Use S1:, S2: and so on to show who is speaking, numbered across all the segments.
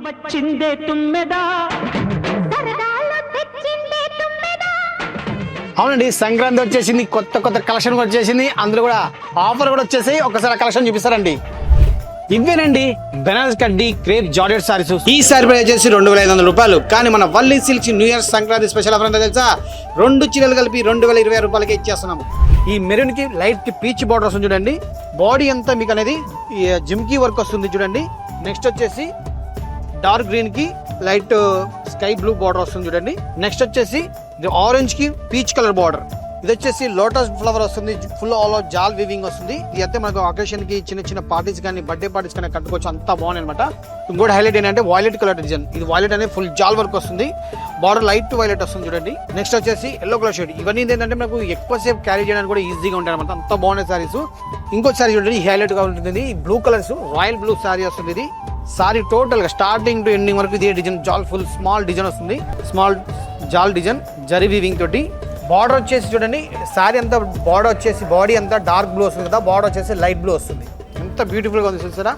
S1: వచ్చిందే తుమ్మెదా సరదాలో తెచ్చిందే తుమ్మెదా. అవునండి, సంక్రాంతి వచ్చేసింది, కొత్త కొత్త కలెక్షన్ వచ్చేసింది, అందులో కూడా ఆఫర్ కూడా వచ్చేసి ఒకసారి కలెక్షన్ చూపిస్తారండి. ఇవేనండి బెనారస్ కడ్డీ క్రేప్ జార్జెట్ సారీస్. ఈ సారీ ప్రైస్ వచ్చేసి 2500 రూపాయలు. కానీ మన Valli silks new year Sankranti special offer అంటే తెలుసా, 2 చీరలు కలిపి 2020 రూపాయలకి ఇచ్చేస్తున్నాము. ఈ మెరూన్ కి లైట్ పీచ్ బార్డర్ వస్తుంది చూడండి, బాడీ అంతా మీకు అనేది జిమ్కీ వర్క్ వస్తుంది చూడండి. నెక్స్ట్ వచ్చేసి డార్క్ గ్రీన్ కి లైట్ స్కై బ్లూ బార్డర్ వస్తుంది చూడండి. నెక్స్ట్ వచ్చేసి ఆరెంజ్ కి పీచ్ కలర్ బార్డర్. ఇది వచ్చేసి లోటస్ ఫ్లవర్ వస్తుంది, ఫుల్ ఆల్ ఓవర్ జాల్ వీవింగ్ వస్తుంది. ఇది అయితే మనకు అకేషన్ కి చిన్న చిన్న పార్టీస్ కానీ బర్త్డే పార్టీస్ కానీ కట్టుకోవచ్చు, అంతా బాగుంది అనమాట. ఇంకోటి హైలైట్ ఏంటంటే వైలెట్ కలర్ డిజైన్. ఇది వైలెట్ అనేది ఫుల్ జాల్ వర్క్ వస్తుంది, బార్డర్ లైట్ వైలెట్ వస్తుంది చూడండి. నెక్స్ట్ వచ్చేసి ఎల్లో కలర్ షేడ్. ఇవన్నీ ఏంటంటే మనకు ఎక్కువసేపు క్యారీ చేయడానికి కూడా ఈజీగా ఉంటాయి అనమాట, అంత బాగున్నాయి సారీస్. ఇంకోటి సారీ చూడండి హైలైట్ గా ఉంటుంది, blue colours royal blue sorry వస్తుంది. ఇది సారీ టోటల్ గా స్టార్టింగ్ టు ఎండింగ్ వరకు ఇదే డిజైన్, జాల్ ఫుల్ స్మాల్ డిజైన్ వస్తుంది, స్మాల్ జాల్ డిజైన్ జరీ వీవింగ్ తోటి. బార్డర్ వచ్చేసి చూడండి, సారీ అంతా బార్డర్ వచ్చేసి బాడీ అంతా డార్క్ బ్లూ వస్తుంది కదా, బార్డర్ వచ్చేసి లైట్ బ్లూ వస్తుంది. ఎంత బ్యూటిఫుల్ గా ఉంది చూసారా,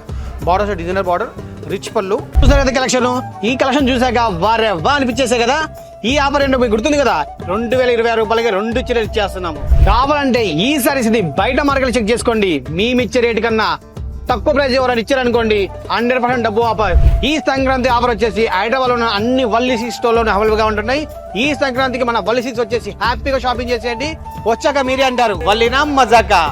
S1: బార్డర్ డిజైనర్ బార్డర్, రిచ్ పళ్ళు. చూసారు కదా కలెక్షన్. ఈ కలెక్షన్ చూసాక వారే వా అనిపించేసే కదా. ఈ ఆఫర్ ఏంటో మీకు గుర్తుంది కదా, 2020 రూపాయలకి 2 చీరలు ఇచ్చేస్తున్నాము. కావాలంటే ఈ సారీస్ ని బయట మార్కెట్ చెక్ చేసుకోండి, మేమిచ్చే రేటు కన్నా తక్కువ ప్రైస్ ఎవరైనా ఇచ్చారనుకోండి 100% డబ్బు ఆఫర్. ఈ సంక్రాంతి ఆఫర్ వచ్చేసి హైదరాబాద్ లో ఉన్న అన్ని వల్లి సిల్క్స్ స్టోర్ లోనే అవైలబుల్ గా ఉంటున్నాయి. ఈ సంక్రాంతికి మన వల్లి సిల్క్స్ వచ్చేసి హ్యాపీగా షాపింగ్ చేసేయండి. వచ్చాక మీరే అంటారు వల్లినా మజాకా.